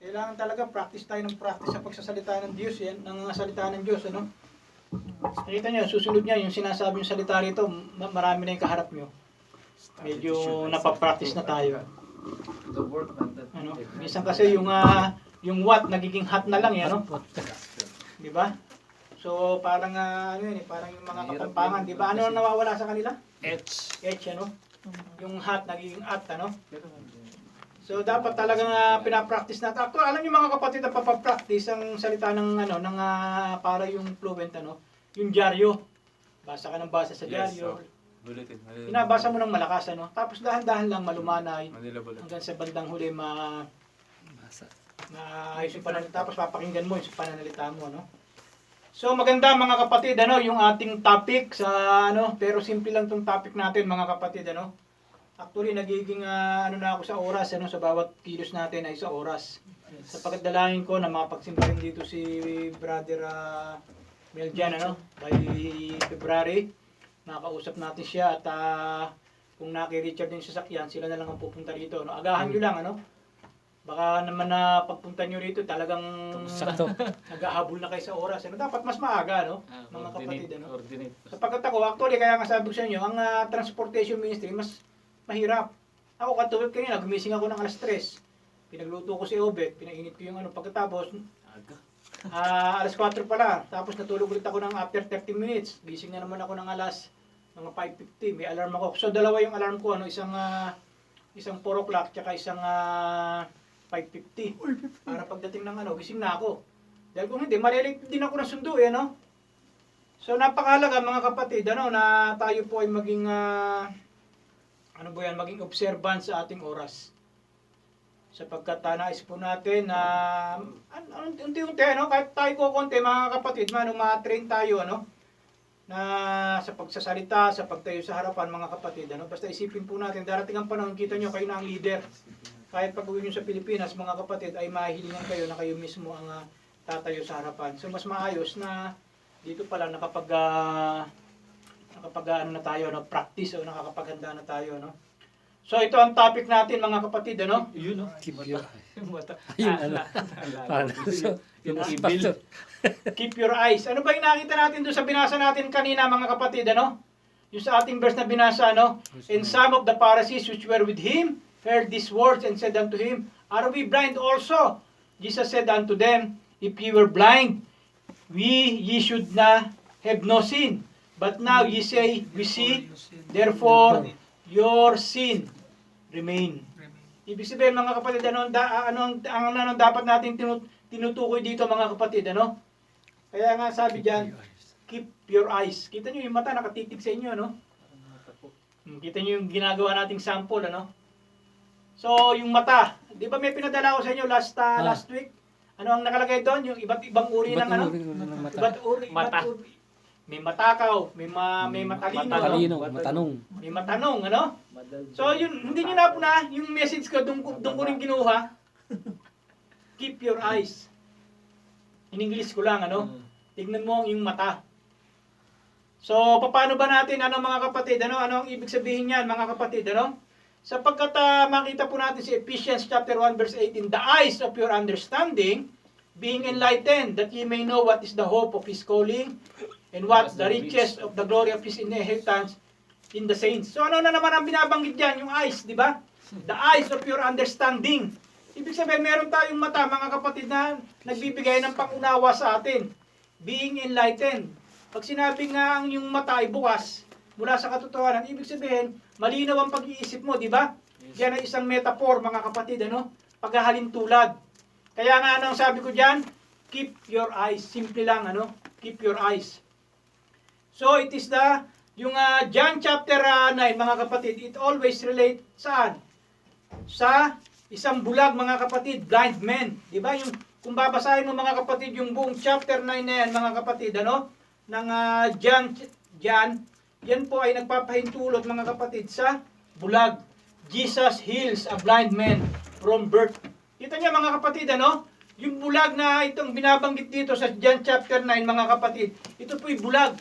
Kailangan talaga practice tayo ng practice sa pagsasalita ng Diyos, yan, ng salita ng Diyos, ano? Nakita nyo, susunod niya, yung sinasabi yung salita rito, marami na yung kaharap nyo. Medyo napapractice na tayo. Ano? Minsan kasi yung what, nagiging hot na lang, yan, no? Di ba? So, parang, ano yun, parang yung mga kapampangan, di ba? Ano ang nawawala sa kanila? H. H, ano? Yung hot, nagiging at, ano? So dapat talagang pinapractice natin. Actually, alam niyo mga kapatid na papapractice ang salita ng ano ng para yung fluent ano, yung dyaryo. Basa ka ng basa sa dyaryo. Bulletin. Binabasa mo ng malakas ano. Tapos dahan-dahan lang malumanay Manila Bulletin. hanggang sa bandang huli ayos yung pananalita, tapos papakinggan mo yung pananalita mo ano. So maganda mga kapatid ano, yung ating topic sa ano, pero simple lang tong topic natin mga kapatid ano. Actually, nagiging ano na ako sa oras, ano, sa bawat kilos natin ay sa oras. Sapagkat dalangin ko na mapagsimba rin dito si Brother Meljan, ano, by February. Nakausap natin siya at kung naki-Richard yung sasakyan, sila na lang ang pupunta rito. No? Agahan nyo lang, ano. Baka naman na pagpunta nyo rito, talagang nag-ahabol na kayo sa oras. Ano? Dapat mas maaga, no, mga kapatid. Ano? Sapagkat ako, actually, kaya nga sabi ko sa inyo, ang transportation ministry, mas mahirap. Ako katulad kanina, gumising ako ng alas 3. Pinagluto ko si Obet, pinainit ko yung ano, pagkatapos, alas 4 pala. Tapos natulog ulit ako ng after 30 minutes. Gising na naman ako ng alas mga 5:50. May alarm ako. So dalawa yung alarm ko, ano, isang 4 o'clock, tsaka isang 5:50. Para pagdating ng ano, gising na ako. Dahil kung hindi, malilate din ako ng sundo, eh, no? So napakahalaga mga kapatid, ano, na tayo po ay maging ano po yan, maging observant sa ating oras. Sapagkat nais po natin na unti-unti, ano, kahit tayo ko konti mga kapatid, ma-train tayo, ano, na sa pagsasalita, sa pagtayo sa harapan mga kapatid, ano, basta isipin po natin, darating ang panahon, kita nyo, kayo na ang leader. Kahit pag-uwi nyo sa Pilipinas, mga kapatid, ay mahihilingan kayo na kayo mismo ang tatayo sa harapan. So mas maayos na dito pa lang nakapag-ano na tayo, no, practice o nakakapaghanda na tayo, no. So ito ang topic natin mga kapatid, ano? Yun, no? Keep your Keep your eyes. Ano ba yung nakita natin doon sa binasa natin kanina mga kapatid, ano? Yung sa ating verse na binasa, ano? And some of the Pharisees which were with him heard these words and said unto him, Are we blind also? Jesus said unto them, If ye were blind, ye should not have no sin. But now ye say, we see, therefore your sin remain. Ibig sabihin mga kapatid, ano dapat natin tinutukoy dito mga kapatid, ano? Kaya nga sabi diyan, keep your eyes. Kita niyo yung mata nakatitig sa inyo, no? Kita niyo yung ginagawa nating sample, ano? So, yung mata, 'di ba may pinadala ko sa inyo last week? Ano ang nakalagay doon? Yung iba't ibang uri ng ano? Iba't uri, mata. May matakaw, may matalino, may matanong, ano? So, yun, hindi nyo na yung message ko, doon ko rin ginuha. Keep your eyes. In English ko lang, ano? Tignan mo yung mata. So, paano ba natin, ano mga kapatid, ano ang ibig sabihin niyan, mga kapatid, ano? Sapagkat makita po natin si Ephesians chapter 1 verse 18, the eyes of your understanding being enlightened, that ye may know what is the hope of his calling, and what the riches of the glory of his inheritance in the saints. So ano na naman ang binabanggit diyan? Yung eyes, di ba? The eyes of your understanding. Ibig sabihin, meron tayong mata, mga kapatid, na nagbibigay ng pangunawa sa atin. Being enlightened. Pag sinabi nga ang yung mata ay bukas mula sa katotohanan, ibig sabihin, malinaw ang pag-iisip mo, di ba? Yan ay isang metaphor, mga kapatid, ano? Paghahalin tulad. Kaya nga, anong sabi ko diyan? Keep your eyes. Simple lang, ano? Keep your eyes. So, it is yung John chapter 9, mga kapatid, it always relate saan? Sa isang bulag, mga kapatid, blind men. Di ba? Yung, kung babasahin mo, mga kapatid, yung buong chapter 9 na yan, mga kapatid, ano? Ng John, yan po ay nagpapahintulot, mga kapatid, sa bulag. Jesus heals a blind man from birth. Kita niya, mga kapatid, ano? Yung bulag na itong binabanggit dito sa John chapter 9, mga kapatid, ito po'y bulag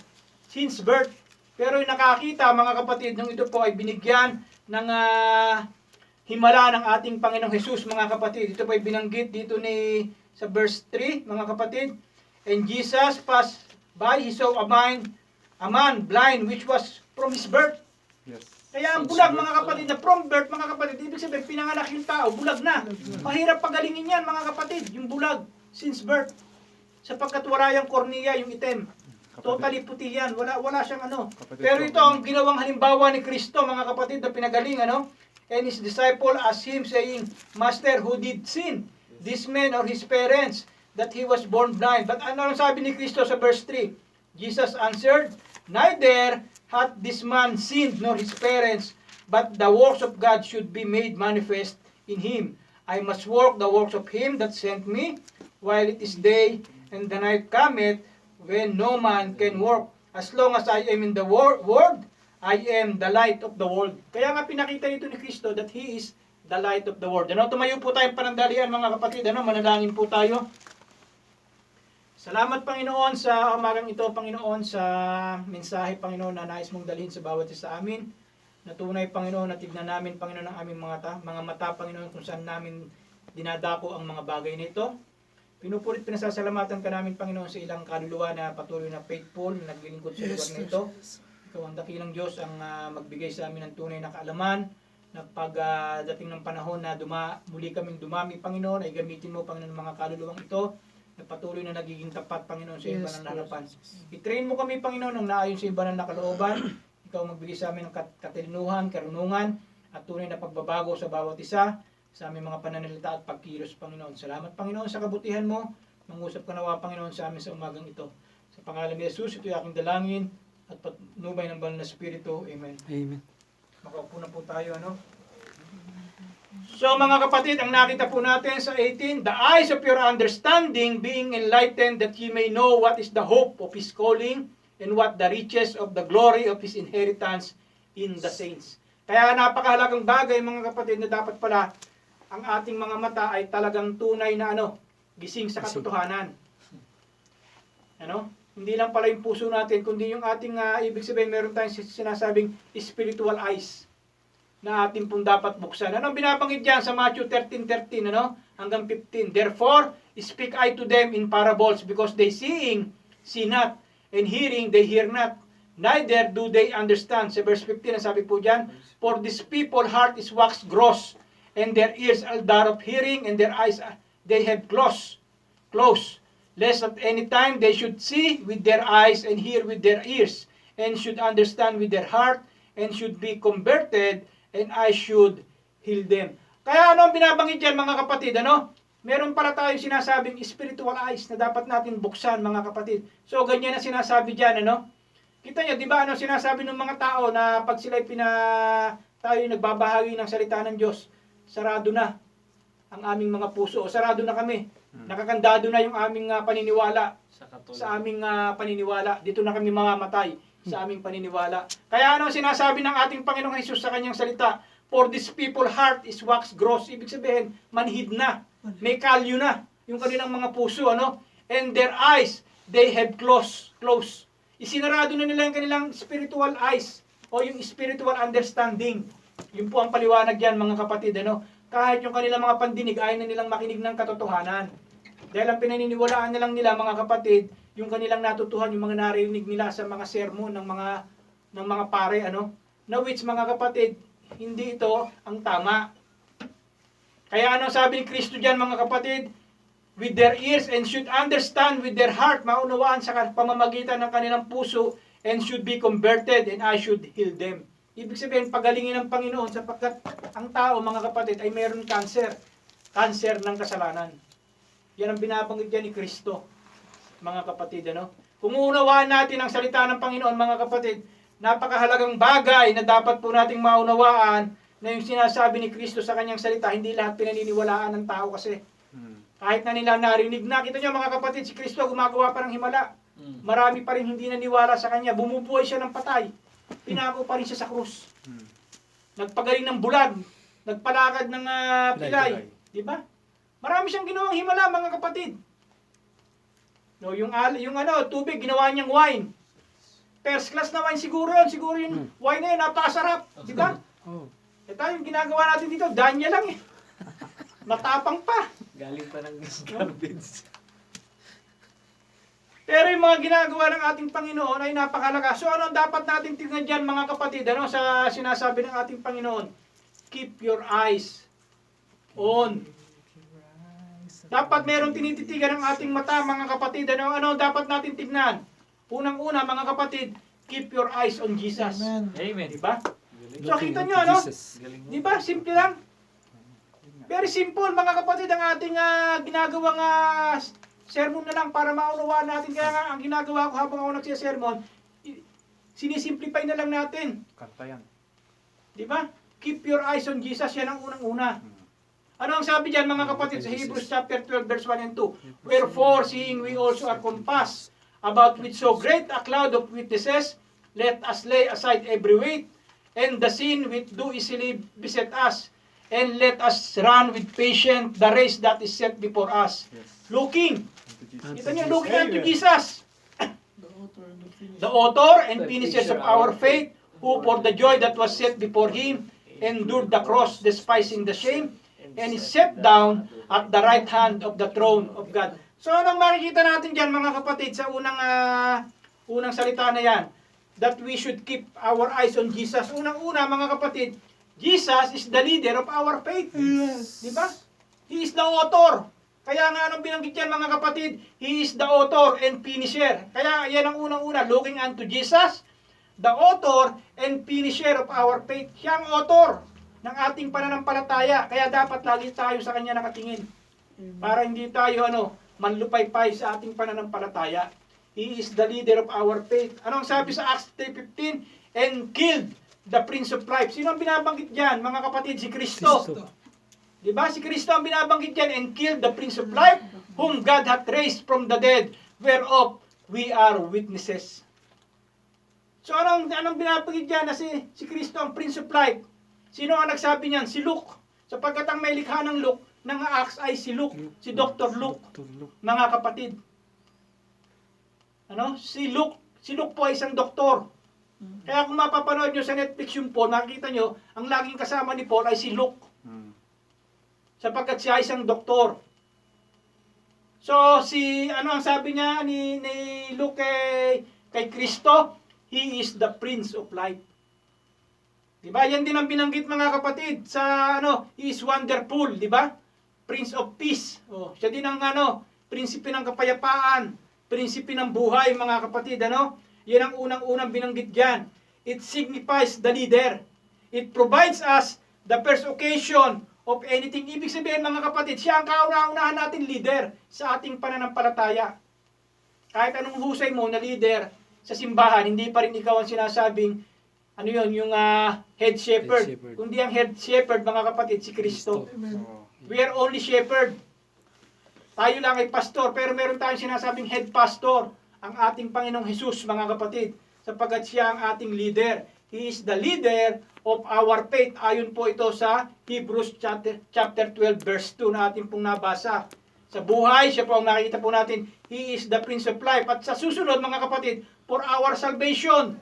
since birth. Pero yung nakakita, mga kapatid, nung ito po ay binigyan ng himala ng ating Panginoong Jesus, mga kapatid. Ito po ay binanggit dito sa verse 3, mga kapatid. And Jesus passed by, he saw a man blind, which was from his birth. Yes. Kaya ang bulag, mga kapatid, na from birth, mga kapatid, ibig sabihin, pinanganak yung tao, bulag na. Mahirap pagalingin yan, mga kapatid, yung bulag, since birth. Sapagkat wala yung kornea, yung itim. Totally puti yan, wala siyang ano. Pero ito ang ginawang halimbawa ni Kristo, mga kapatid, na pinagaling, ano. And his disciple asked him, saying, Master, who did sin? This man or his parents, that he was born blind? But ano ang sabi ni Kristo sa verse 3? Jesus answered, Neither hath this man sinned nor his parents, but the works of God should be made manifest in him. I must work the works of him that sent me, while it is day, and the night cometh, when no man can work. As long as I am in the world, I am the light of the world. Kaya nga pinakita nito ni Kristo that He is the light of the world. Ano, tumayo po tayong panandalian, mga kapatid. Ano, manalangin po tayo. Salamat, Panginoon, sa umagang ito, Panginoon, sa mensahe, Panginoon, na nais mong dalhin sa bawat isa sa amin. Natunay, Panginoon, na tignan namin, Panginoon, ang aming mga mata, Panginoon, kung saan namin dinadako ang mga bagay nito. Pinupulit, pinasasalamatan ka namin, Panginoon, sa ilang kaluluwa na patuloy na faithful, na naglilingkod sa lugar na ito. Ikaw ang dakilang Diyos ang magbigay sa amin ng tunay na kaalaman, na pagdating ng panahon na muli kaming dumami, Panginoon, ay gamitin mo, Panginoon, mga kaluluwang ito, na patuloy na nagiging tapat, Panginoon, sa iba ng harapan. I-train mo kami, Panginoon, ng naayon sa iba ng nakalooban. Ikaw magbigay sa amin ng katalinuhan, karunungan, at tunay na pagbabago sa bawat isa, sa aming mga pananalita at pagkilos, Panginoon. Salamat, Panginoon, sa kabutihan mo. Mangusap ka nawa, Panginoon, sa amin sa umagang ito. Sa pangalan ni Jesus, ito'y aking dalangin at patnubay ng banal na Espiritu. Amen. Amen. Makaupo na po tayo, ano? So, mga kapatid, ang nakita po natin sa 18, the eyes of your understanding being enlightened, that ye may know what is the hope of His calling, and what the riches of the glory of His inheritance in the saints. Kaya napakahalagang bagay, mga kapatid, na dapat pala ang ating mga mata ay talagang tunay na gising sa katotohanan. Ano? Hindi lang pala yung puso natin, kundi yung ating, ibig sabihin, meron tayong sinasabing spiritual eyes na ating pong dapat buksan. Ano binabanggit diyan sa Matthew 13:13, ano? Hanggang 15. Therefore, speak I to them in parables, because they seeing, see not, and hearing, they hear not, neither do they understand. Sa verse 15, ang sabi po diyan, for this people heart is waxed gross, and their ears are dull of hearing, and their eyes they have closed, lest at any time they should see with their eyes, and hear with their ears, and should understand with their heart, and should be converted, and I should heal them. Kaya ano ang binabanggit dyan, mga kapatid, ano? Meron pala tayong sinasabing spiritual eyes na dapat natin buksan, mga kapatid. So, ganyan na sinasabi dyan, ano? Kita nyo, di ba, ano sinasabi ng mga tao na pag sila'y tayo nagbabahagi ng salita ng Diyos, sarado na ang aming mga puso, o sarado na kami. Nakakandado na yung aming paniniwala sa aming paniniwala. Dito na kami mamamatay sa aming paniniwala. Kaya ano sinasabi ng ating Panginoong Jesus sa kanyang salita? For this people heart is waxed gross. Ibig sabihin, manhid na. May kalyo na yung kanilang mga puso, ano? And their eyes, they have closed. Isinarado na nila yung kanilang spiritual eyes o yung spiritual understanding. Yun po ang paliwanag yan, mga kapatid, ano? Kahit yung kanilang mga pandinig, ayaw na nilang makinig ng katotohanan. Dahil ang pinaniniwalaan na lang nila, mga kapatid, yung kanilang natutuhan, yung mga narinig nila sa mga sermon ng mga pare, ano? Na which, mga kapatid, hindi ito ang tama. Kaya ano sabi ni Kristo diyan, mga kapatid? With their ears, and should understand with their heart, maunawaan sa pamamagitan ng kanilang puso, and should be converted, and I should heal them. Ibig sabihin, pagalingin ng Panginoon, sapagkat ang tao, mga kapatid, ay mayroon cancer ng kasalanan. Yan ang binabanggit diyan ni Kristo, mga kapatid, ano? Kung uunawaan natin ang salita ng Panginoon, mga kapatid, napakahalagang bagay na dapat po nating maunawaan na yung sinasabi ni Kristo sa kanyang salita, hindi lahat pinaniniwalaan ng tao kasi. Kahit na nila narinig na, kita nyo, mga kapatid, si Kristo gumagawa pa ng himala. Marami pa rin hindi naniwala sa kanya, bumubuhay siya ng patay. Pinako pa rin siya sa krus. Nagpagaling ng bulag, nagpalakad ng pilay. Diba? Marami siyang ginawang himala, mga kapatid. No, yung tubig, ginawa niyang wine. First class na wine siguro yun. Siguro yung wine na yun, napakasarap. Di ba? Eh tayo, yung ginagawa natin dito, Danya lang eh. Matapang pa. Galing pa ng garbage. Pero yung mga ginagawa ng ating Panginoon ay napakalaga. So ano dapat natin tingnan dyan mga kapatid, ano, sa sinasabi ng ating Panginoon? Keep your eyes on. Dapat meron tinititigan ng ating mata mga kapatid. Ano dapat natin tignan? Unang-una mga kapatid, keep your eyes on Jesus. Amen. Amen. Diba? So Looking kita unto nyo, ano? Jesus. Galing mo. Diba? Simple lang. Very simple mga kapatid ang ating ginagawang sermon na lang para maunawaan natin. Kaya nga ang ginagawa ko habang ako nagsisermon, sinisimplify na lang natin. Kanta yan. Diba? Keep your eyes on Jesus. Yan ang unang-una. Ano ang sabi dyan mga kapatid sa Hebrews chapter 12 verse 1 and 2? Wherefore, seeing we also are compassed about with so great a cloud of witnesses, let us lay aside every weight and the sin which do easily beset us, and let us run with patience the race that is set before us. Looking. Kita niyo, looking unto Jesus, the author and finishers of our faith, who for the joy that was set before him endured the cross, despising the shame, and is set down at the right hand of the throne of God. So anong makikita natin dyan mga kapatid sa unang salita na yan? That we should keep our eyes on Jesus. Unang-una mga kapatid, Jesus is the leader of our faith. Yes. Di ba? He is the author. Kaya nga anong binanggit yan mga kapatid? He is the author and finisher. Kaya yan ang unang-una, looking unto Jesus, the author and finisher of our faith. Siya ang author ng ating pananampalataya. Kaya dapat lagi tayo sa kanya nakatingin. Para hindi tayo manlupay-pay sa ating pananampalataya. He is the leader of our faith. Anong sabi sa Acts 3:15? And killed the Prince of Life. Sino ang binabanggit diyan, mga kapatid? Si Kristo. Diba? Si Kristo ang binabanggit diyan, and killed the Prince of Life, whom God hath raised from the dead, whereof we are witnesses. So anong binabanggit diyan na si Kristo ang Prince of Life? Sino ang nagsabi niyan? Si Luke. Sapagkat ang may likha ng Luke, ng Acts ay si Luke, si Dr. Luke, mga kapatid. Si Luke po ay isang doktor. Kaya kung mapapanood nyo sa Netflix yung Paul, makikita nyo, ang laging kasama ni Paul ay si Luke. Sapagkat siya ay isang doktor. So, ang sabi niya ni Luke kay Kristo? He is the Prince of Life. Diba? Yan din ang binanggit mga kapatid sa he is wonderful, diba? Prince of Peace. Siya din ang prinsipe ng kapayapaan, prinsipe ng buhay mga kapatid, Yan ang unang-unang binanggit diyan. It signifies the leader. It provides us the first occasion of anything. Ibig sabihin mga kapatid, siya ang kauna-unahan natin leader sa ating pananampalataya. Kahit anong husay mo na leader sa simbahan, hindi pa rin ikaw ang sinasabing yung head shepherd. Kundi ang head shepherd mga kapatid, si Kristo. We are only shepherd. Tayo lang ay pastor, pero meron tayong sinasabing head pastor, ang ating Panginoong Jesus mga kapatid, sapagkat siya ang ating leader. He is the leader of our faith. Ayon po ito sa Hebrews chapter 12 verse 2 na ating pong nabasa. Sa buhay, siya po ang nakikita po natin. He is the Prince of Life. At sa susunod mga kapatid, for our salvation.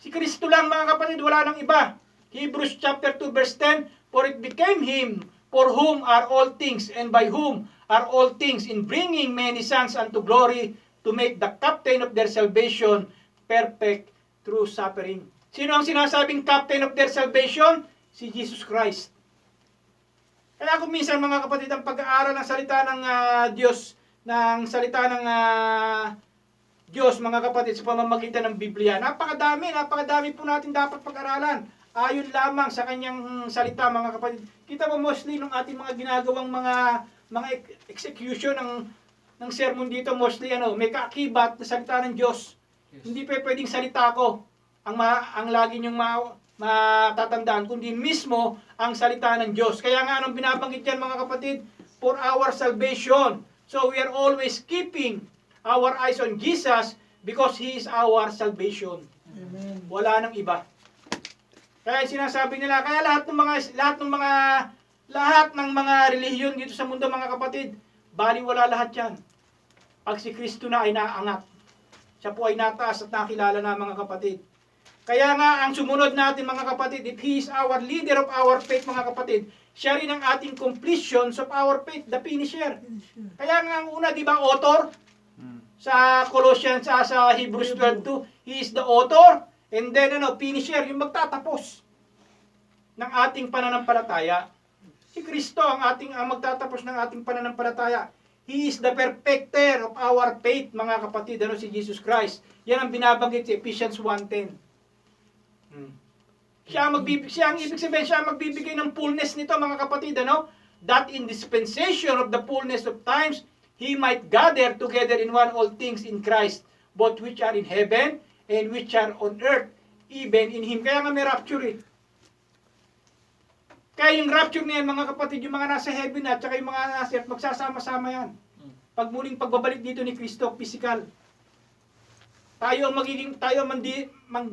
Si Kristo lang mga kapatid, wala nang iba. Hebrews chapter 2 verse 10, for it became Him, for whom are all things, and by whom are all things, in bringing many sons unto glory, to make the captain of their salvation perfect through suffering. Sino ang sinasabing captain of their salvation? Si Jesus Christ. Kaya kung minsan mga kapatid, ang pag-aaral ng salita ng Diyos, Diyos mga kapatid sa pamamagitan ng Biblia, napakadami po natin dapat pag-aralan. Ayon lamang sa kanyang salita mga kapatid. Kita mo mostly ng ating mga ginagawang mga execution ng sermon dito, mostly may kaakibat na salita ng Diyos. Yes. Hindi pwedeng salita ko ang lagi niyong matatandaan, kundi mismo ang salita ng Diyos. Kaya nga anong binabanggit yan mga kapatid? For our salvation. So we are always keeping our eyes on Jesus because He is our salvation. Amen. Wala nang iba. Kaya sinasabi nila, kaya lahat ng mga relihiyon dito sa mundo mga kapatid, baliwala lahat yan. Pag si Kristo na ay naangat, siya po ay nataas at nakilala na mga kapatid. Kaya nga, ang sumunod natin mga kapatid, if He is our leader of our faith mga kapatid, siya rin ang ating completions of our faith, the finisher. Kaya nga ang una, di ba, author? Sa Colossians, sa Hebrews 12:2, He is the author, and then finisher, yung magtatapos ng ating pananampalataya. Si Kristo ang magtatapos ng ating pananampalataya. He is the perfecter of our faith, mga kapatid, si Jesus Christ. Yan ang binabanggit sa Ephesians 1:10. Siya ang ibig sabihin, siya ang magbibigay ng fullness nito, mga kapatid, that in dispensation of the fullness of times, He might gather together in one all things in Christ, both which are in heaven and which are on earth, even in Him. Kaya nga may rapture eh. Kaya yung rapture na yan, mga kapatid, yung mga nasa heaven at saka yung mga nasa earth, magsasama-sama yan. Pag muling pagbabalik dito ni Kristo, physical. Tayo ang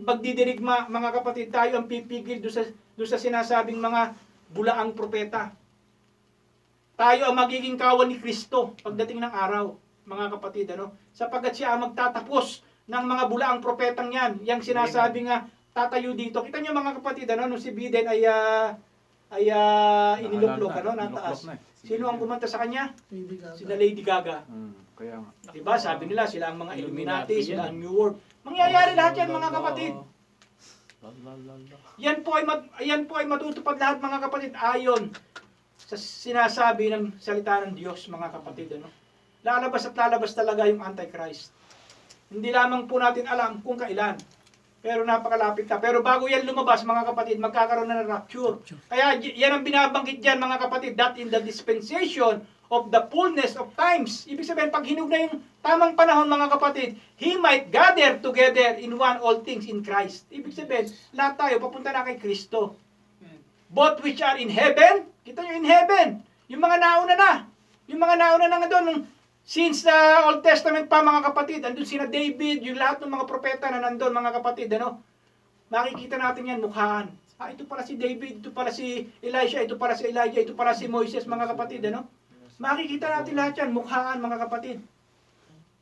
magdidirigma, mga kapatid, tayo ang pipigil doon sa sinasabing mga bulaang propeta. Tayo ang magiging kawan ni Kristo pagdating ng araw, mga kapatid, sapagkat siya ang magtatapos ng mga bulaang propetang yan, yung sinasabi nga tatayo dito. Kita niyo mga kapatid, nung si Biden ay iniluklok, nataas. Sino ang kumanta sa kanya? Sila Lady Gaga. Kaya nga. Diba, sabi nila, sila ang mga Illuminati, sila ang New World. Mangyayari lahat yan, mga kapatid. Yan po ay matutupad lahat, mga kapatid, ayon sa sinasabi ng salita ng Diyos, mga kapatid. Lalabas at lalabas talaga yung Antichrist. Hindi lamang po natin alam kung kailan. Pero napakalapit na. Pero bago yan lumabas, mga kapatid, magkakaroon na ng rapture. Kaya yan ang binabanggit dyan, mga kapatid, that in the dispensation of the fullness of times. Ibig sabihin, pag hinug na yung tamang panahon, mga kapatid, He might gather together in one all things in Christ. Ibig sabihin, lahat tayo papunta na kay Kristo. Both which are in heaven, kita nyo in heaven, yung mga nauna na. Yung mga nauna na nga doon, since the Old Testament pa, mga kapatid, andun sina David, yung lahat ng mga propeta na nandun, mga kapatid, makikita natin yan, mukhaan. Ito pala si David, ito pala si Elisha, ito pala si Elijah, ito pala si Moises, mga kapatid, makikita natin lahat yan, mukhaan, mga kapatid.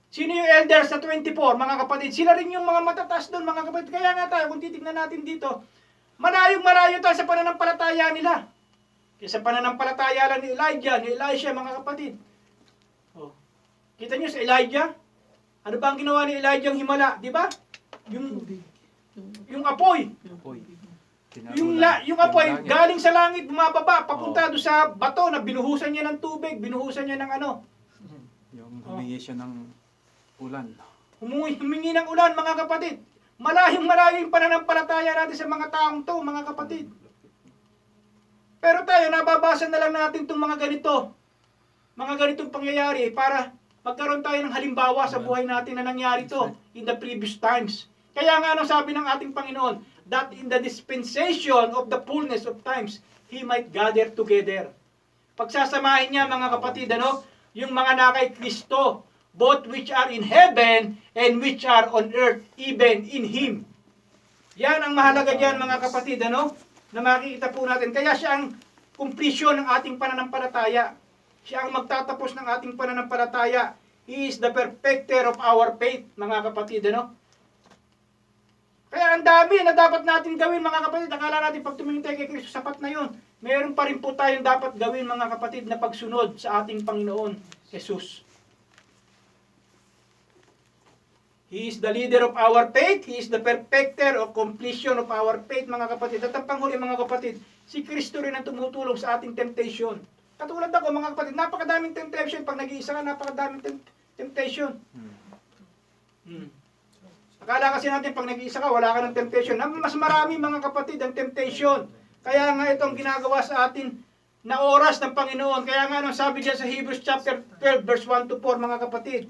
Sino yung elders sa 24, mga kapatid? Sila rin yung mga matataas doon, mga kapatid. Kaya nga tayo, kung titignan natin dito, malayong-malayo tayo sa pananampalataya nila. Kaya sa pananampalataya lang ni Elijah, ni Elisha, mga kapatid. Kita nyo sa Elijah? Ano ba ang ginawa ni Elijah ang himala? Di ba? Yung apoy. Yung apoy galing sa langit, bumababa, papunta doon sa bato na binuhusan niya ng tubig, binuhusan niya ng Yung humingi siya ng ulan. Humingi ng ulan, mga kapatid. Malayong-malayo yung pananampalataya natin sa mga taong to, mga kapatid. Pero tayo, nababasa na lang natin itong mga ganito. Mga ganitong pangyayari para magkaroon tayo ng halimbawa sa buhay natin na nangyari to in the previous times. Kaya nga sabi ng ating Panginoon, that in the dispensation of the fullness of times, He might gather together. Pagsasamahin niya, mga kapatid, yung mga nakay Kristo, both which are in heaven and which are on earth, even in Him. Yan ang mahalaga diyan, mga kapatid, na makikita po natin. Kaya siya ang completion ng ating pananampalataya. Siya ang magtatapos ng ating pananampalataya. He is the perfecter of our faith, mga kapatid, Kaya ang dami na dapat natin gawin, mga kapatid. Akala natin pag tumingin tayo kay Kristo, sapat na yun. Meron pa rin po tayong dapat gawin, mga kapatid, na pagsunod sa ating Panginoon, Jesus. He is the leader of our faith. He is the perfecter of completion of our faith, mga kapatid. At ang panghuli, mga kapatid, si Kristo rin ang tumutulong sa ating temptation. Katulad ako, mga kapatid, napakadaming temptation. Pag nag-iisa ka, napakadaming temptation. Akala kasi natin, pag nag-iisa ka, wala ka ng temptation. Mas marami, mga kapatid, ang temptation. Kaya nga itong ginagawa sa atin na oras ng Panginoon. Kaya nga sabi diyan sa Hebrews chapter 12, verse 1 to 4, mga kapatid.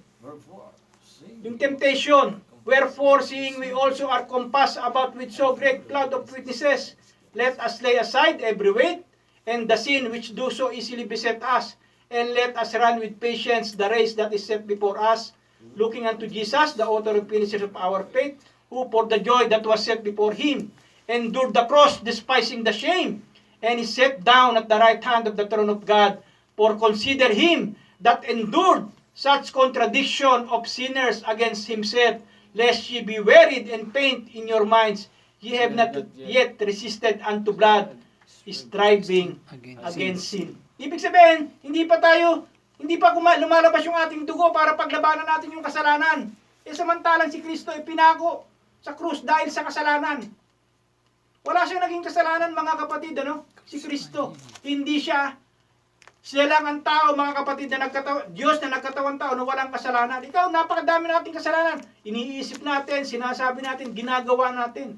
Yung temptation. Wherefore, seeing we also are compassed about with so great cloud of witnesses, let us lay aside every weight, and the sin which do so easily beset us, and let us run with patience the race that is set before us, looking unto Jesus, the author and finisher of our faith, who for the joy that was set before Him, endured the cross, despising the shame, and is set down at the right hand of the throne of God. For consider Him that endured such contradiction of sinners against Himself, lest ye be wearied and faint in your minds. Ye have not yet resisted unto blood, striving against sin. Ibig sabihin, hindi pa lumalabas yung ating dugo para paglabanan natin yung kasalanan. Samantalang si Kristo ay pinako sa krus dahil sa kasalanan. Wala siyang naging kasalanan, mga kapatid, Si Kristo. Hindi siya. Siya lang ang tao, mga kapatid, Diyos na nagkatawang tao na walang kasalanan. Ikaw, napakadami nating kasalanan. Iniisip natin, sinasabi natin, ginagawa natin.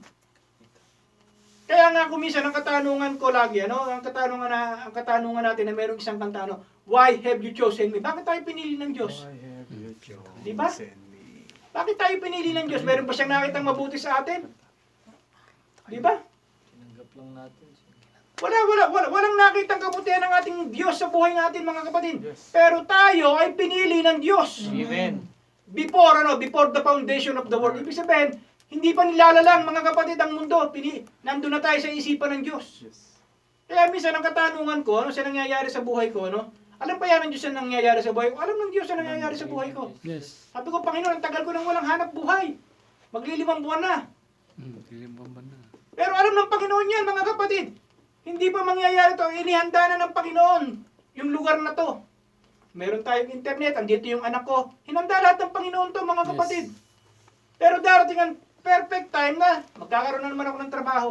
Kaya nga kuminsan ang katanungan ko lagi, ang katanungan natin na mayroong isang kanta, why have you chosen me? Bakit tayo pinili ng Diyos? Why have you chosen Diba? me? Bakit tayo pinili ng Diyos? Meron ba siyang nakitang mabuti sa atin? Diba? Tinanggap lang natin. Walang nakitang kabutihan ng ating Diyos sa buhay natin, mga kapatid. Yes. Pero tayo ay pinili ng Diyos. Amen. Before the foundation of the world. Ibig sabihin, hindi pa nilalalang, mga kapatid, ang mundo. Nandun na tayo sa isipan ng Diyos. Yes. Kaya minsan ang katanungan ko, sa nangyayari sa buhay ko, alam pa yan ng Diyos ang nangyayari sa buhay ko? Alam ng Diyos ang nangyayari sa buhay ko. Yes. Sabi ko, Panginoon, ang tagal ko nang walang hanap buhay. Maglilimang buwan na. Lilimban na. Pero alam ng Panginoon yan, mga kapatid. Hindi pa mangyayari to. Inihanda na ng Panginoon yung lugar na to. Meron tayong internet, andito yung anak ko. Hinanda lahat ng Panginoon to, mga kapatid. Pero darating ang perfect time na magkakaroon na naman ako ng trabaho.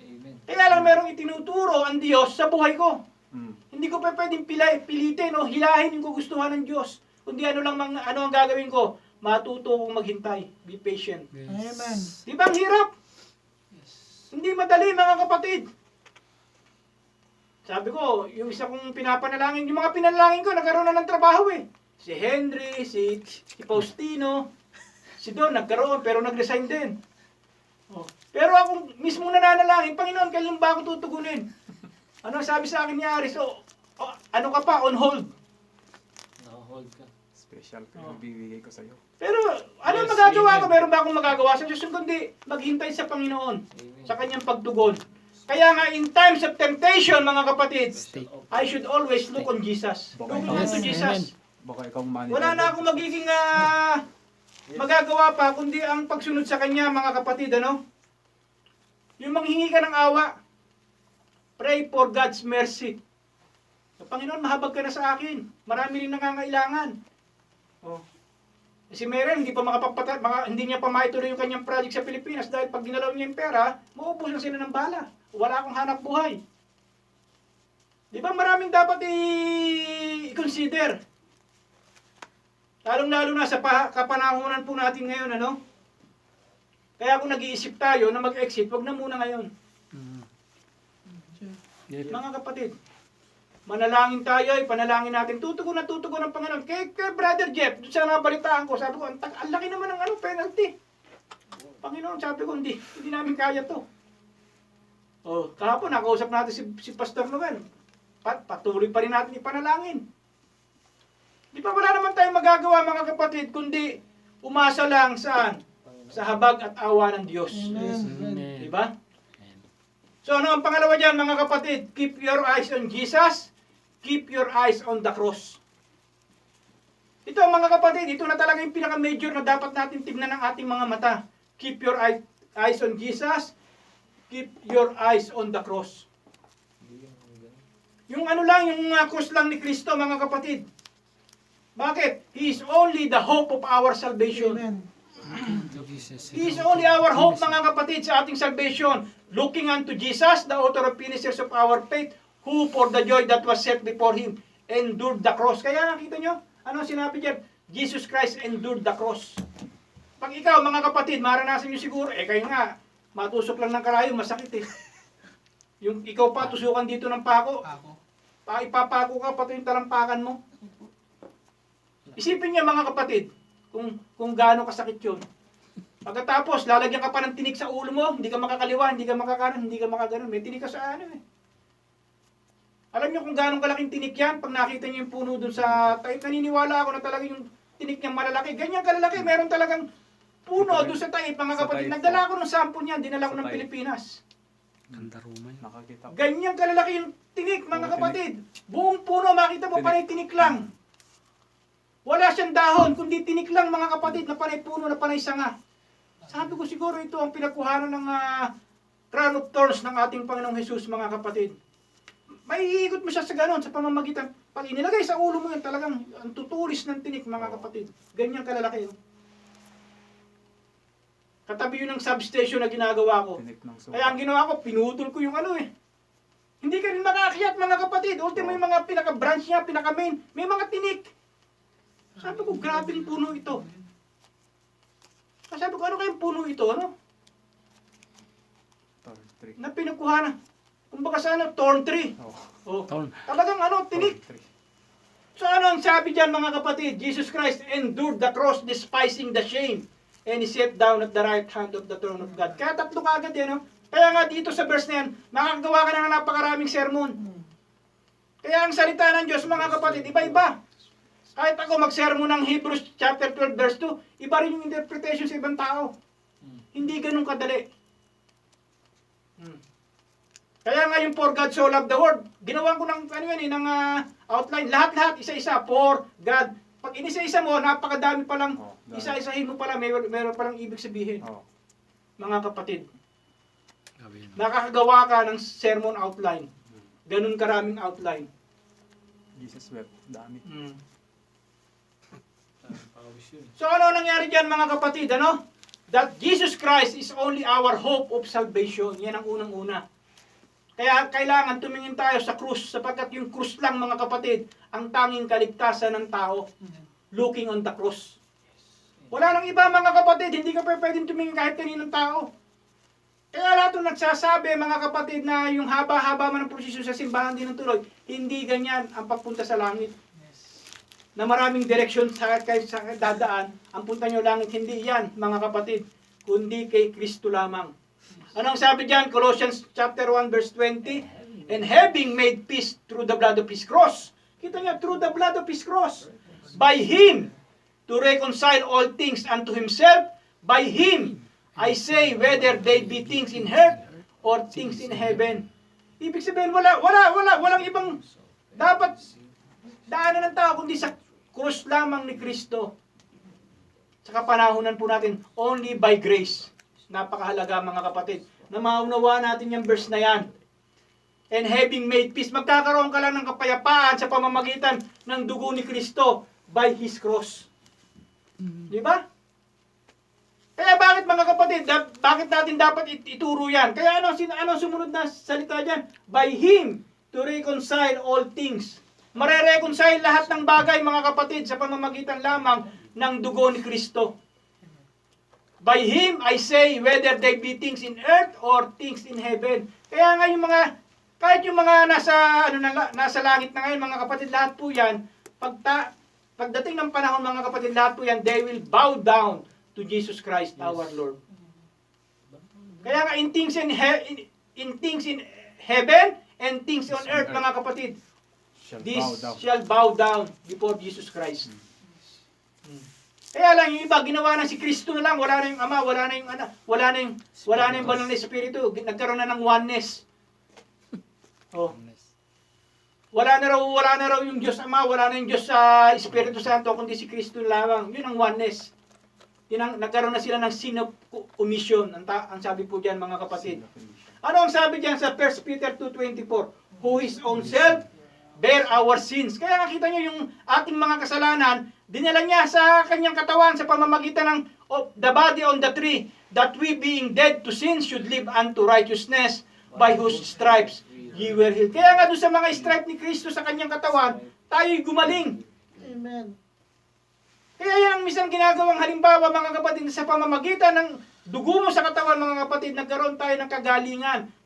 Amen. Kaya lang merong itinuturo ang Diyos sa buhay ko. Mm. Hindi ko pa pwedeng pilitin o hilahin yung gugustuhan ng Diyos. Kundi ano ang gagawin ko? Matuto kong maghintay. Be patient. Yes. Amen. Di ba ang hirap? Hindi madali, mga kapatid. Sabi ko, yung isa kong pinapanalangin, yung mga pinalangin ko, nagkaroon na ng trabaho eh. Si Henry, si Faustino, si Don, nagkaroon, pero nag-resign din. Oh. Pero ako mismo nananalangin, Panginoon, kailan ba ako tutugunin? Ano sabi sa akin ni Aris? Ano ka pa, on hold. Naka-hold ka. Special ko Oh. yung bibigay ko sa'yo. Pero ano Yes, magagawa ko? amen. Meron ba akong magagawa sa Diyos? Kundi maghintay sa Panginoon, Amen. sa kanyang pagtugon. Kaya nga, in times of temptation, mga kapatid, Stay. I should always look on Jesus. Looking Yes, unto Jesus. Baka ikaw manager. Wala na akong magiging magagawa pa, kundi ang pagsunod sa Kanya, mga kapatid, Yung manghingi ka ng awa, pray for God's mercy. Panginoon, mahabag ka na sa akin. Marami rin nangangailangan. Oh. Si Meren, hindi niya pa maituloy yung kanyang project sa Pilipinas dahil pag ginalaw niya yung pera, maubos na sila ng bala. Wala akong hanap buhay. Di ba maraming dapat i-consider? Lalong-lalo na sa kapanahunan po natin ngayon, Kaya kung nag-iisip tayo na mag-exit, wag na muna ngayon. Mga kapatid, manalangin tayo, ipanalangin natin, tutugon na tutugon ng Panginoon. Kay Brother Jeff, doon sa nabalitaan ko, sabi ko, ang laki naman ng penalty. Panginoon, sabi ko, hindi namin kaya to. Oh, kahapon, nakausap natin si Pastor Noel. Patuloy pa rin natin ipanalangin. Di ba wala naman tayong magagawa, mga kapatid, kundi umasa lang saan? Sa habag at awa ng Diyos. Amen. Di ba? So ano ang pangalawa dyan, mga kapatid? Keep your eyes on Jesus. Keep your eyes on the cross. Ito, mga kapatid, ito na talaga yung pinaka-major na dapat natin tignan ng ating mga mata. Keep your eyes on Jesus. Keep your eyes on the cross. Yung cross lang ni Kristo, mga kapatid. Bakit? He is only the hope of our salvation. Amen. He is only our hope, mga kapatid, sa ating salvation. Looking unto Jesus, the author and finishers of our faith, who for the joy that was set before Him, endured the cross. Kaya nakita nyo, ano sinabi dyan? Jesus Christ endured the cross. Pag ikaw, mga kapatid, maranasan nyo siguro, kayo nga, matusok lang ng karayo, masakit Yung ikaw pa, tusukan dito ng pako. Ipapako ka, pati yung talampakan mo. Isipin niya, mga kapatid, kung gaano kasakit yun. Pagkatapos, lalagyan ka pa ng tinik sa ulo mo, hindi ka makakaliwa, hindi ka makakanan, hindi ka makaganon. May tinik ka sa Alam niyo kung gaano kalaking tinik yan, pag nakita niyo yung puno dun sa tayo, naniniwala ako na talaga yung tinik niyang malalaki. Ganyan kalalaki, meron talagang puno dun sa tayo, mga kapatid. Nagdala ko ng sample niyan, dinala ko ng Pilipinas. Nakakita ko. Ganyan kalalaki yung tinik, mga kapatid. Buong puno, makita mo pa rin tinik lang. Wala siyang dahon, kundi tinik lang mga kapatid na panay puno na panay sanga. Sabi ko siguro ito ang pinakuhanan ng crown of thorns ng ating Panginoong Jesus mga kapatid. May iikot mo siya sa ganon, sa pamamagitan. Pag inilagay sa ulo mo yan, talagang ang tutulis ng tinik mga kapatid. Ganyan kalalaki. Katabi yun ng substation na ginagawa ko. Tinik ng suka. Kaya ang ginawa ko, pinutol ko yung ano eh. Hindi ka rin makaakyat mga kapatid. Ultimo yung mga pinaka-branch niya, pinaka-main, may mga tinik. Sabi ko, grabing puno ito. Sabi ko, ano kayong puno ito, ano? Thorn tree. Na pinukuha na. Kumbaga sa ano, thorn tree. Oh, Oh. Thorn. Talagang ano, tinik. thorn tree. So ano ang sabi dyan mga kapatid? Jesus Christ endured the cross, despising the shame. And He sat down at the right hand of the throne of God. Kaya tatlo kagad yan, no? Kaya nga dito sa verse na yan, makakagawa ka na ng napakaraming sermon. Kaya ang salita ng Diyos mga kapatid, iba-iba. Kahit ako mag-sermon ng Hebrews chapter 12 verse 2, iba rin yung interpretation sa ibang tao. Hindi ganun kadali. Kaya nga yung for God so loved the world, ginawa ko ng, ano yan, ng outline. Lahat-lahat, isa-isa, for God. Pag inisa-isa mo, napakadami palang, Oh, dami. isa-isahin mo pala, meron palang ibig sabihin. Oh, Mga kapatid, Sabi yun. nakakagawa ka ng sermon outline. Ganun karaming outline. Jesus wept. Dami. Pawis yun. So ano nangyari dyan mga kapatid, ano? That Jesus Christ is only our hope of salvation. Yan ang unang-una. Kaya kailangan tumingin tayo sa krus, sapagkat yung krus lang mga kapatid, ang tanging kaligtasan ng tao. Looking on the cross. Wala nang iba mga kapatid, hindi ka pwedeng tumingin kahit kaninong tao. Kaya lahat ng nagsasabi mga kapatid na yung haba-haba man ng prosesyon sa simbahan din ng tuloy, hindi ganyan ang pagpunta sa langit. Na maraming direksyon sa dadaan, ang punta nyo langit, hindi yan mga kapatid, kundi kay Kristo lamang. Anong sabi diyan? Colossians chapter 1 verse 20, and having made peace through the blood of His cross. Kita niya, through the blood of His cross. By Him, to reconcile all things unto Himself. By Him, I say, whether they be things in earth or things in heaven. Ibig sabihin, walang ibang dapat daanan ng tao, kundi sa krus lamang ni Kristo. Sa kapanahunan po natin, only by grace. Napakahalaga mga kapatid, na maunawa natin yung verse na yan. And having made peace, magkakaroon ka lang ng kapayapaan sa pamamagitan ng dugo ni Kristo by His cross. Di ba? Kaya bakit mga kapatid, bakit natin dapat ituro yan? Kaya ano sumunod na salita dyan? By Him to reconcile all things. Mare-reconcile lahat ng bagay mga kapatid sa pamamagitan lamang ng dugo ni Kristo. By Him, I say, whether they be things in earth or things in heaven. Kaya nga yung mga, kahit yung mga nasa langit na ngayon, mga kapatid, lahat po yan, pagdating ng panahon, mga kapatid, lahat po yan, they will bow down to Jesus Christ, our Lord. Kaya nga, in things in heaven and things on earth, mga kapatid, shall bow down before Jesus Christ. Kaya lang yung iba, ginawa na si Kristo na lang, wala na yung Ama, wala na yung Anak, wala na yung Banal na Espiritu, nagkaroon na ng oneness. Oh. Wala na raw yung Diyos Ama, wala na yung Diyos sa Espiritu Santo, kundi si Kristo lamang. Yun ang oneness. Nagkaroon na sila ng sin of omission, ang sabi po diyan mga kapatid. Ano ang sabi diyan sa 1 Peter 2:24? Who His own self bear our sins. Kaya nakita nyo yung ating mga kasalanan, dinala niya sa kanyang katawan sa pamamagitan of the body on the tree, that we being dead to sin should live unto righteousness, by whose stripes ye were healed. Kaya nga doon sa mga stripe ni Kristo sa kanyang katawan, tayo'y gumaling. Amen. Kaya yan ang minsan ginagawang halimbawa mga kapatid, sa pamamagitan ng dugo mo sa katawan mga kapatid, nagkaroon tayo ng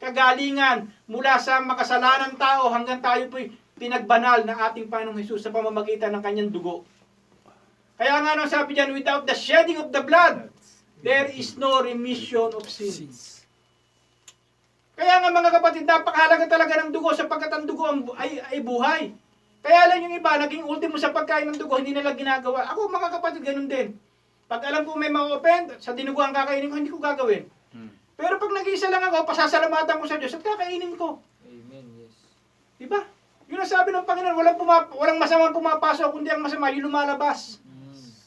kagalingan mula sa makasalanan tao hanggang tayo po'y pinagbanal ng ating Panginoong Hesus sa pamamagitan ng kanyang dugo. Kaya nga sabi diyan, without the shedding of the blood, there is no remission of sins. Kaya nga mga kapatid, napakahalaga talaga ng dugo sapagkat ang dugo ay buhay. Kaya lang yung iba, naging ultimo sa pagkain ng dugo, hindi nila ginagawa. Ako mga kapatid, ganun din. Pag alam ko may ma-offend, sa dinugo ang kakainin ko, hindi ko gagawin. Pero pag nag-iisa lang ako, pasasalamatan ko sa Diyos at kakainin ko. Amen, yes. Diba? Yun ang sabi ng Panginoon, walang masamang pumapasok, kundi ang masama, yung lumalabas.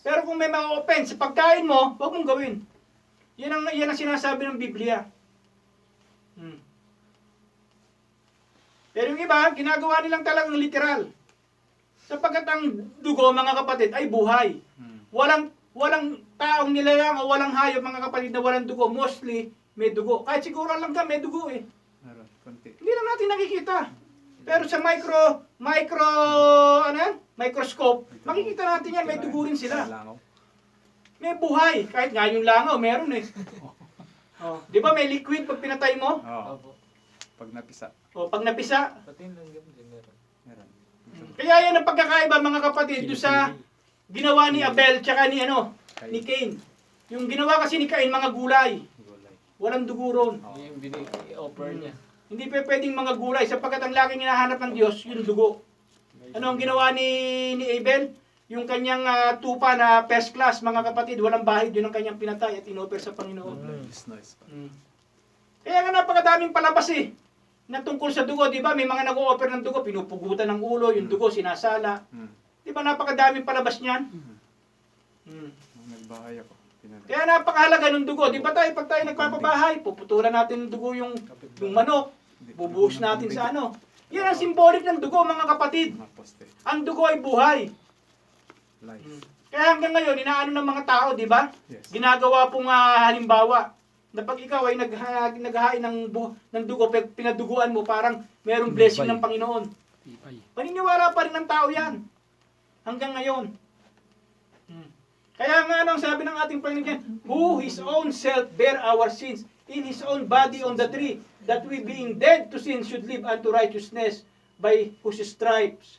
Pero kung may mga offense sa pagkain mo, huwag mong gawin. Yan ang sinasabi ng Biblia. Pero yung iba, ginagawa nilang talagang literal. Sapagkat ang dugo, mga kapatid, ay buhay. Walang taong nilalang o walang hayop, mga kapatid, na walang dugo. Mostly, may dugo. Kahit siguro lang ka, may dugo eh. Meron, konti. Hindi lang natin nakikita. Pero sa microscope, makikita natin yan, may dugo rin sila. Langaw. May buhay. Kahit nga yung langaw, meron eh. Oh, di ba may liquid pag pinatay mo? Oo, Opo. pag napisa. O pag napisa. Pati yung langgam din meron. Meron. Kaya yan ang pagkakaiba, mga kapatid, doon sa ginawa ni Abel tsaka ni ni Cain. Yung ginawa kasi ni Cain, mga gulay. Gulay. Walang dugo ron. Yung offer niya. Hindi pwedeng mga gulay sapagkat ang laging hinahanap ng Diyos, yung dugo. Ano ang ginawa ni Abel? Yung kanyang tupa na first class, mga kapatid, walang bahid, yun ang kanyang pinatay at inoffer sa Panginoon. Noise pa. Kaya nga napakadaming palabas eh, na tungkol sa dugo, di ba? May mga nag-o-offer ng dugo, pinupugutan ng ulo, yung dugo sinasala. Di ba napakadaming palabas niyan? Nagbahay ako. Pinatay. Kaya napakahalaga ng dugo. Di ba tayo, pag tayo nagpapabahay, puputulan natin ng dugo yung manok, bubuhos natin sa ano. Yan ang symbolic ng dugo, mga kapatid. Mga poste. Ang dugo ay buhay. Life. Kaya hanggang ngayon, inaano ng mga tao, di ba? Yes. Ginagawa pong halimbawa, na pag ikaw ay naghahain ng dugo, pinaduguan mo, parang merong blessing ng Panginoon. Ipay. Paniniwala pa rin ng tao yan. Hanggang ngayon. Kaya nga ang sabi ng ating Panginoon, who his own self bear our sins in his own body on the tree, that we being dead to sin should live unto righteousness, by whose stripes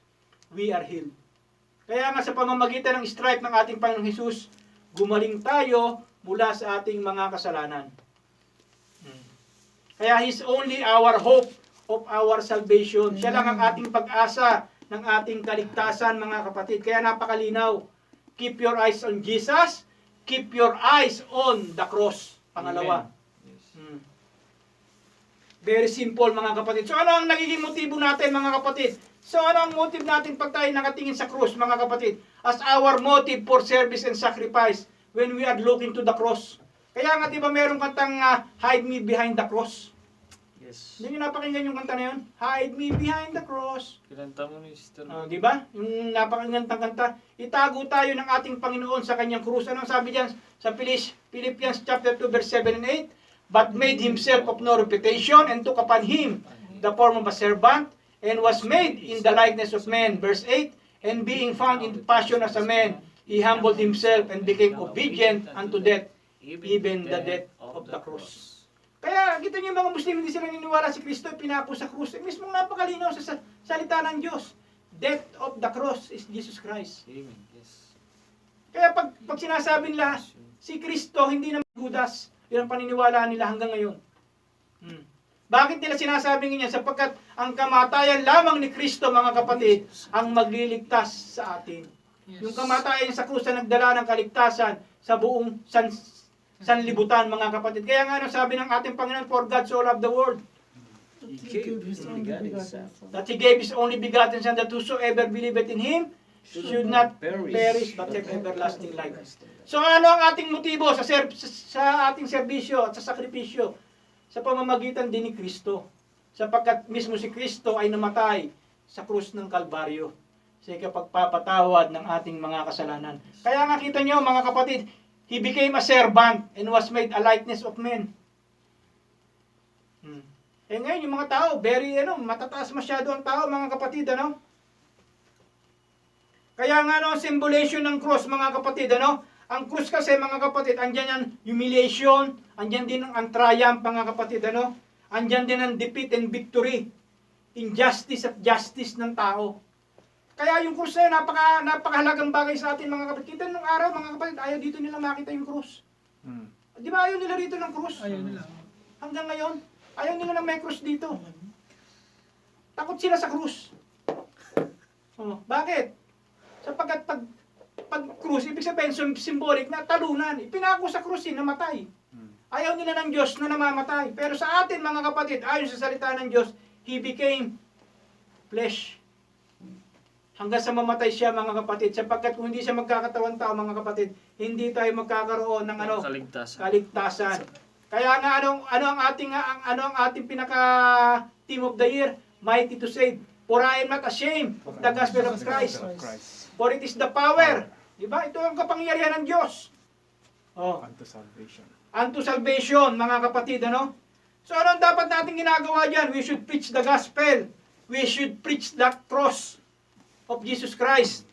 we are healed. Kaya nga sa pamamagitan ng stripe ng ating Panginoong Hesus, gumaling tayo mula sa ating mga kasalanan. Kaya He's only our hope of our salvation. Siya lang ang ating pag-asa ng ating kaligtasan, mga kapatid. Kaya napakalinaw. Keep your eyes on Jesus. Keep your eyes on the cross. Pangalawa. Very simple, mga kapatid. So ano ang nagiging motibo natin, mga kapatid? So ano ang motive natin pag tayo nakatingin sa cross, mga kapatid? As our motive for service and sacrifice when we are looking to the cross. Kaya nga, di ba meron kantang Hide Me Behind the Cross? Yes. Hindi nyo napakinggan yung kanta na yun? Hide me behind the cross. Kinanta mo ni Sister. Di ba? Yung napakingantang kanta. Itago tayo ng ating Panginoon sa kanyang krus. Anong sabi diyan sa Philippians chapter 2 verse 7 and 8? But made himself of no reputation and took upon him the form of a servant and was made in the likeness of men. Verse 8, and being found in passion as a man, he humbled himself and became obedient unto death, even the death of the cross. Kaya kita niyo mga Muslim, hindi sila niniwala si Kristo ay pinako sa krus. Mismong napakalinaw sa salita ng Diyos. Death of the cross is Jesus Christ. Amen. Yes. Kaya pag sinasabi nila, si Kristo hindi naman Judas, yun ang paniniwalaan nila hanggang ngayon. Bakit nila sinasabing ganyan? Sapagkat ang kamatayan lamang ni Kristo, mga kapatid, ang magliligtas sa atin. Yes. Yung kamatayan sa krus na nagdala ng kaligtasan sa buong sanlibutan, mga kapatid. Kaya nga sabi ng ating Panginoon, for God so loved the world, He gave His only begotten Son, that He gave His only begotten Son, that whosoever believeth in Him should not perish but have everlasting life. So ano ang ating motibo sa ating serbisyo at sa sakripisyo? Sa pamamagitan din ni Kristo. Sapagkat mismo si Kristo ay namatay sa krus ng Kalbaryo sa ikapagpapatawad ng ating mga kasalanan. Kaya nga kita nyo, mga kapatid, He became a servant and was made a likeness of men. Eh ngayon, yung mga tao, very, matataas masyado ang tao, mga kapatid, Kaya nga, symbolization ng cross, mga kapatid, Ang cross kasi, mga kapatid, andyan ang humiliation, andyan din ang triumph, mga kapatid, Andyan din ang defeat and victory, injustice at justice ng tao. Kaya yung cross na yun, napakahalagang bagay sa atin, mga kapatid. Kita nung araw, mga kapatid, ayaw dito nila makita yung cross. Di ba ayaw nila rito ng cross? Ayaw nila. Hanggang ngayon, ayaw nila na may cross dito. Takot sila sa cross. Bakit? Sapagkat pag cross, ibig sabihin, symbolic na talunan. Ipinako sa cross, namatay. Ayaw nila ng Diyos na namamatay. Pero sa atin, mga kapatid, ayon sa salita ng Diyos, He became flesh. hanggang sa mamatay siya, mga kapatid, sapagkat kung hindi siya magkakatawan tao, mga kapatid, hindi tayo magkakaroon ng kaligtasan. Kaya nga ano ang ating pinaka team of the year? Mighty to save. For I am not ashamed of the gospel of Christ. For it is the power. Diba? Ito ang kapangyarihan ng Diyos. Oh. Unto salvation. Unto salvation, mga kapatid, ano? So ano ang dapat natin ginagawa dyan? We should preach the gospel. We should preach the cross of Jesus Christ.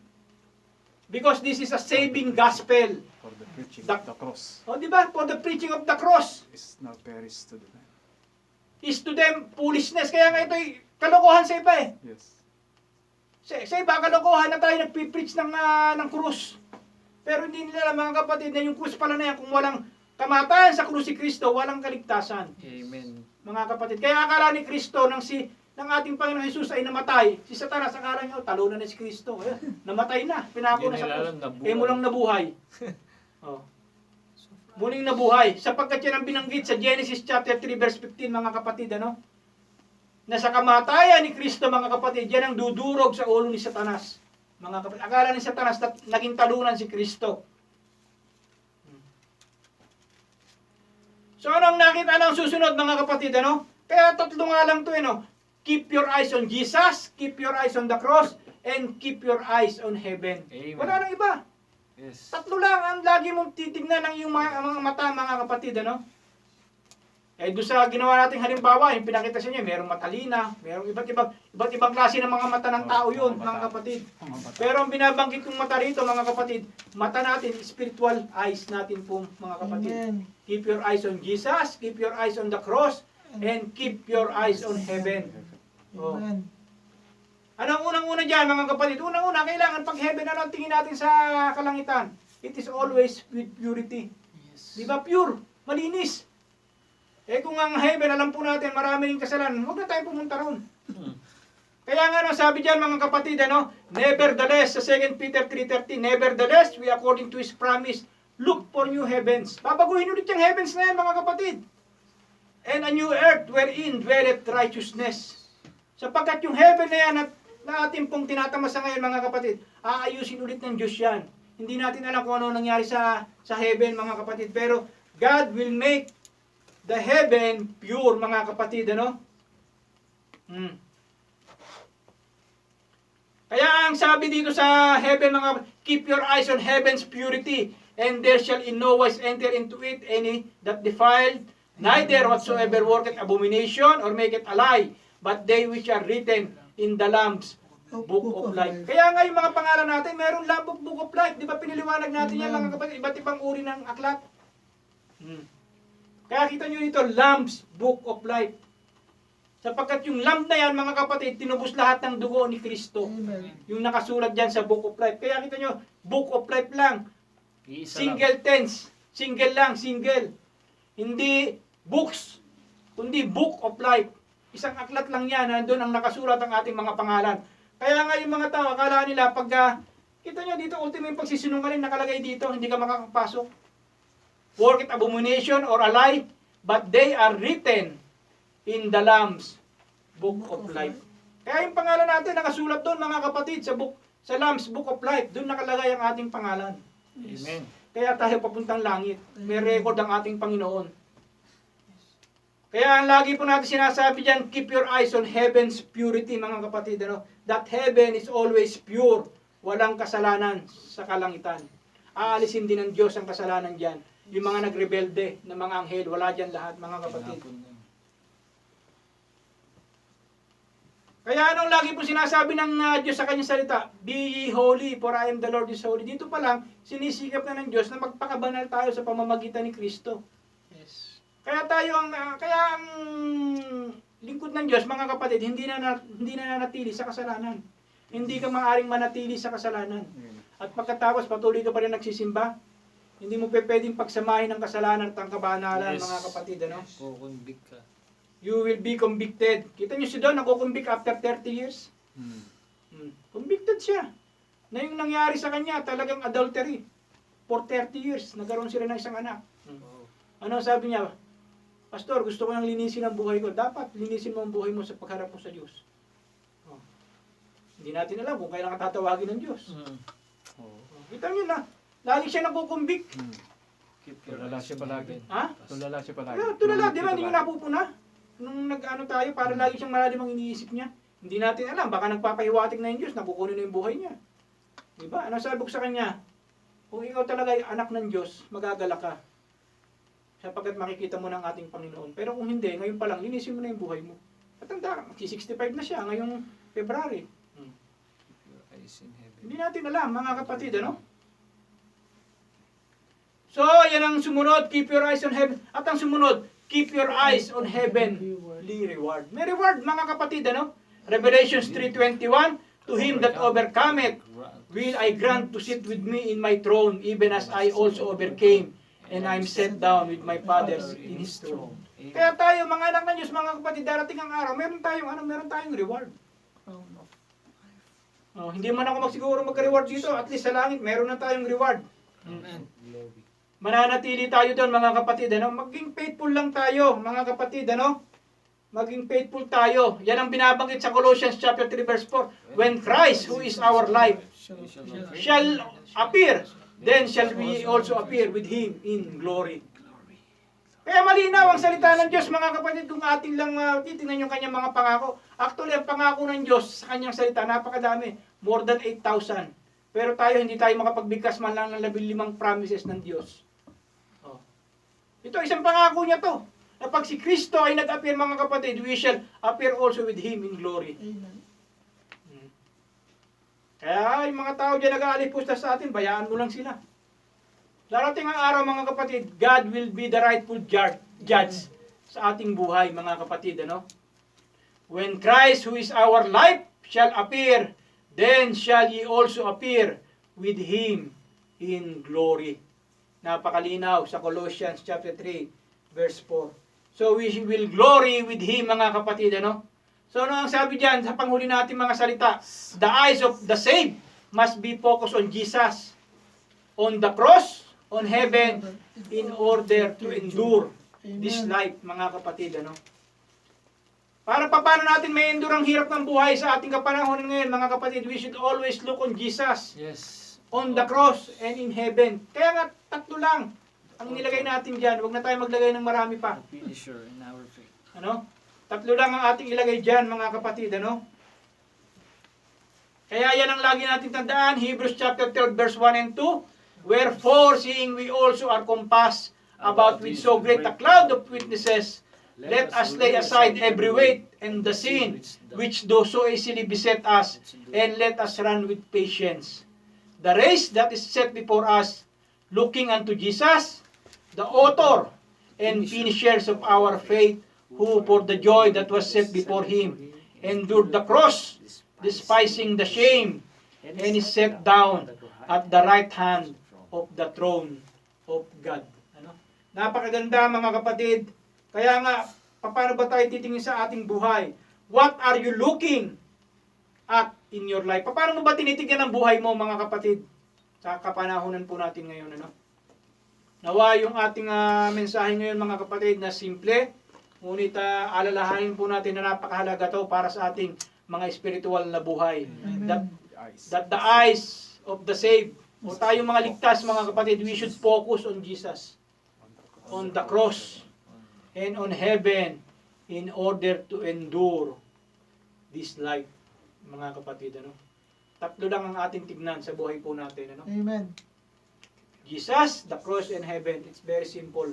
Because this is a saving gospel. For the preaching of the cross. O, di ba? For the preaching of the cross Is now perish to the man. is to them foolishness. Kaya nga ito'y kalokohan sa iba eh. Yes. Sa iba, kalokohan na tayo nagpipreach ng krus. Pero hindi nila alam, mga kapatid, na yung krus pala na yan, kung walang kamatayan sa krus si Kristo, walang kaligtasan. Amen. Mga kapatid, kaya akala ni Kristo ng ating Panginoon Jesus ay namatay. Si Satanas, akala niya, talunan na si Kristo. Namatay na, pinako na sa krus. Mulang nabuhay. Oh. Muling nabuhay. Sapagkat yan ang binanggit sa Genesis chapter 3 verse 15, mga kapatid, ano? Na sa kamatayan ni Kristo, mga kapatid, yan ang dudurog sa ulo ni Satanas. Mga kapatid, akala ni Satanas na naging talunan si Kristo. So anong nakita ng susunod, mga kapatid, ano? Kaya tatlo nga lang to, ano? Keep your eyes on Jesus, keep your eyes on the cross, and keep your eyes on heaven. Amen. Wala nang iba. Yes. Tatlo lang ang lagi mong titignan ng iyong mga mata, mga kapatid, ano? Eh, doon sa ginawa nating halimbawa, yung pinakita sa inyo, merong matalina, merong iba't ibang klase ng mga mata ng tao yun, mga kapatid. Pero ang binabanggit kong mata rito, mga kapatid, mata natin, spiritual eyes natin po, mga kapatid. Amen. Keep your eyes on Jesus, keep your eyes on the cross, and keep your eyes on heaven. Oh. Amen. Anong unang-una dyan, mga kapatid? Unang-una, kailangan pag heaven, ano ang tingin natin sa kalangitan? It is always with purity. Yes. Di ba? Pure. Malinis. Eh kung ang heaven, alam po natin, marami rin kasalanan, huwag na tayo pumunta ron. Kaya nga, no, sabi dyan, mga kapatid, ano, nevertheless, sa 2 Peter 3:13, nevertheless, we according to His promise, look for new heavens. Babaguhin ulit yung heavens na yan, mga kapatid. And a new earth wherein dwelleth righteousness. Sapagkat yung heaven na yan na ating pong tinatamasa ngayon, mga kapatid, aayusin ulit ng Diyos yan. Hindi natin alam kung ano nangyari sa heaven, mga kapatid. Pero God will make the heaven pure, mga kapatid, ano? Kaya ang sabi dito sa heaven, mga keep your eyes on heaven's purity, and there shall in no wise enter into it any that defiled, neither whatsoever worketh abomination or maketh a lie, but they which are written in the Lamb's Book of Life. Kaya nga yung mga pangalan natin, mayroong Lamb Book of Life. Di ba piniliwanag natin yan, mga kapatid? Iba't ibang uri ng aklat. Kaya kita nyo dito, Lamb's Book of Life. Sapagkat yung lamb na yan, mga kapatid, tinubos lahat ng dugo ni Kristo. Amen. Yung nakasulat dyan sa Book of Life. Kaya kita nyo, Book of Life lang. Iisa Single tense. Single lang, single. Hindi books, kundi Book of Life. Isang aklat lang yan, nandun ang nakasulat ang ating mga pangalan. Kaya nga yung mga tao, akala nila, kita nyo dito, ultimo yung pagsisinungaling nakalagay dito, hindi ka makakapasok. Work it abomination or a lie, but they are written in the Lamb's Book of Life. Kaya yung pangalan natin, nakasulat doon, mga kapatid, sa Lamb's Book of Life, doon nakalagay ang ating pangalan. Amen. Kaya tayo papuntang langit. May record ang ating Panginoon. Kaya ang lagi po natin sinasabi dyan, keep your eyes on heaven's purity, mga kapatid. Ano? That heaven is always pure. Walang kasalanan sa kalangitan. Aalisin din ng Diyos ang kasalanan dyan. Yung mga nagrebelde na mga anghel, wala dyan lahat, mga kapatid. Kaya anong lagi po sinasabi ng Diyos sa kanyang salita? Be ye holy, for I am the Lord is holy. Dito pa lang, sinisikap na ng Diyos na magpakabanal tayo sa pamamagitan ni Kristo. Yes. Kaya ang lingkod ng Diyos, mga kapatid, hindi na nanatili sa kasalanan. Hindi ka maaaring manatili sa kasalanan. At pagkatapos patuloy ka pa rin nagsisimba, hindi mo pwedeng pagsamahin ng kasalanan at ang kabanalan, Yes. mga kapatid, ano? Kukunbig ka. You will be convicted. Kita niyo si Don, nakukonvict after 30 years. Convicted siya. Na yung nangyari sa kanya, talagang adultery. For 30 years, nagkaroon sila ng isang anak. Wow. Ano sabi niya? Pastor, gusto ko nang linisin ang buhay ko. Dapat linisin mo ang buhay mo sa pagharap mo sa Diyos. Oh. Hindi natin alam kung kailan ka tatawagin ng Diyos. Oo. Kita nyo na, lagi siya nagkukumbik. Keep your Tulala eyes siya on palagi. heaven. Ha? Tulala siya palagi. Tulala, di ba? Hindi nyo napupuna. Nung nag-ano tayo, para lagi siyang malalim ang iniisip niya. Hindi natin alam, baka nagpapahiwatig na yung Diyos, nakukunin na yung buhay niya. Di ba? Ano sabi ko sa kanya? Kung ikaw talaga ay anak ng Diyos, magagala ka. Sapagkat makikita mo ng ating Panginoon. Pero kung hindi, ngayon pa lang, linisin mo na yung buhay mo. At tanda, 65 na siya ngayong February. Keep your eyes in heaven. Hindi natin alam, mga kapatid, ano? So, yan ang sumunod, keep your eyes on heaven. At ang sumunod, keep your eyes on heavenly reward. May reward, mga kapatid, ano? Revelations 3:21, to him that overcometh, will I grant to sit with me in my throne, even as I also overcame, and I am set down with my fathers in his throne. Kaya tayo, mga anak ng Diyos, mga kapatid, darating ang araw, meron tayong reward. Oh, hindi man ako magsiguro magka-reward dito, at least sa langit, meron na tayong reward. Amen. Glory. Mananatili tayo doon, mga kapatid, ano? Maging faithful lang tayo, mga kapatid, ano? Maging faithful tayo. Yan ang binabanggit sa Colossians chapter 3 verse 4. When Christ, who is our life, shall appear, then shall we also appear with Him in glory. Kaya malinaw ang salita ng Diyos, mga kapatid, kung ating lang titingnan yung kanyang mga pangako. Actually, ang pangako ng Diyos sa kanyang salita, napakadami. More than 8,000. Pero tayo, hindi tayo makapagbigkas man lang ng 15 promises ng Diyos. Oh. Ito, isang pangako niya to. Na pag si Kristo ay nag-appear, mga kapatid, we shall appear also with Him in glory. Amen. Kaya yung mga tao dyan nag-aalipusta sa atin, bayaan mo lang sila. Darating ang araw, mga kapatid, God will be the rightful judge sa ating buhay, mga kapatid. Ano? When Christ, who is our life, shall appear, then shall ye also appear with Him in glory. Napakalinaw sa Colossians chapter 3, verse 4. So we will glory with Him, mga kapatid. Ano? So ano ang sabi diyan sa panghuli natin mga salita? The eyes of the saved must be focused on Jesus, on the cross, on heaven, in order to endure this life, mga kapatid. Ano? Para paano natin may endure ang hirap ng buhay sa ating kapanahon ngayon, mga kapatid, we should always look on Jesus, Yes. on the cross, and in heaven. Kaya nga, tatlo lang ang nilagay natin diyan. Huwag na tayo maglagay ng marami pa. The finisher in our faith. Ano? Tatlo lang ang ating ilagay diyan, mga kapatid, ano? Kaya yan ang lagi natin tandaan, Hebrews chapter 12 verse 1 and 2. Wherefore, seeing we also are compassed about with so great a cloud of witnesses, let us lay aside every weight and the sin which does so easily beset us, and let us run with patience the race that is set before us, looking unto Jesus, the author and finishers of our faith, who for the joy that was set before Him endured the cross, despising the shame, and is set down at the right hand of the throne of God. Ano? Napakaganda, mga kapatid. Kaya nga, paano ba tayo titingin sa ating buhay? What are you looking at in your life? Paano mo ba tinitignan ang buhay mo, mga kapatid? Sa kapanahonan po natin ngayon, ano? Nawa yung ating mensahe ngayon, mga kapatid, na simple, ngunit alalahanin po natin na napakahalaga to para sa ating mga spiritual na buhay. That the eyes of the saved, o tayong mga ligtas, mga kapatid, we should focus on Jesus, on the cross, and on heaven, in order to endure this life, mga kapatid. Ano? Tatlo lang ang ating tignan sa buhay po natin. Ano? Amen. Jesus, the cross, and heaven. It's very simple.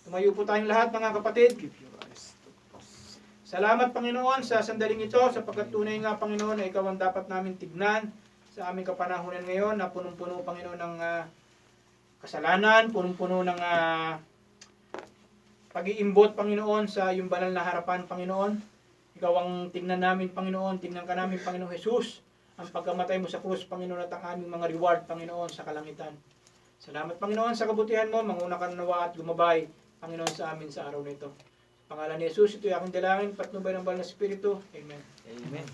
Tumayo po tayong lahat, mga kapatid. Salamat, Panginoon, sa sandaling ito, sapagkat tunay nga, Panginoon, na Ikaw ang dapat namin tignan sa aming kapanahonan ngayon, na punong-puno, Panginoon, ng kasalanan, punong-puno ng pag-iimbot, Panginoon, sa iyong banal na harapan, Panginoon. Ikaw ang tingnan namin, Panginoon, tingnan ka namin, Panginoon Jesus, ang pagkamatay mo sa krus, Panginoon, at ang aming mga reward, Panginoon, sa kalangitan. Salamat, Panginoon, sa kabutihan mo, manguna ka nawa at gumabay, Panginoon, sa amin sa araw na ito. Pangalan ni Jesus, ito'y aking dalangin, patnubay ng banal na Espiritu. Amen. Amen.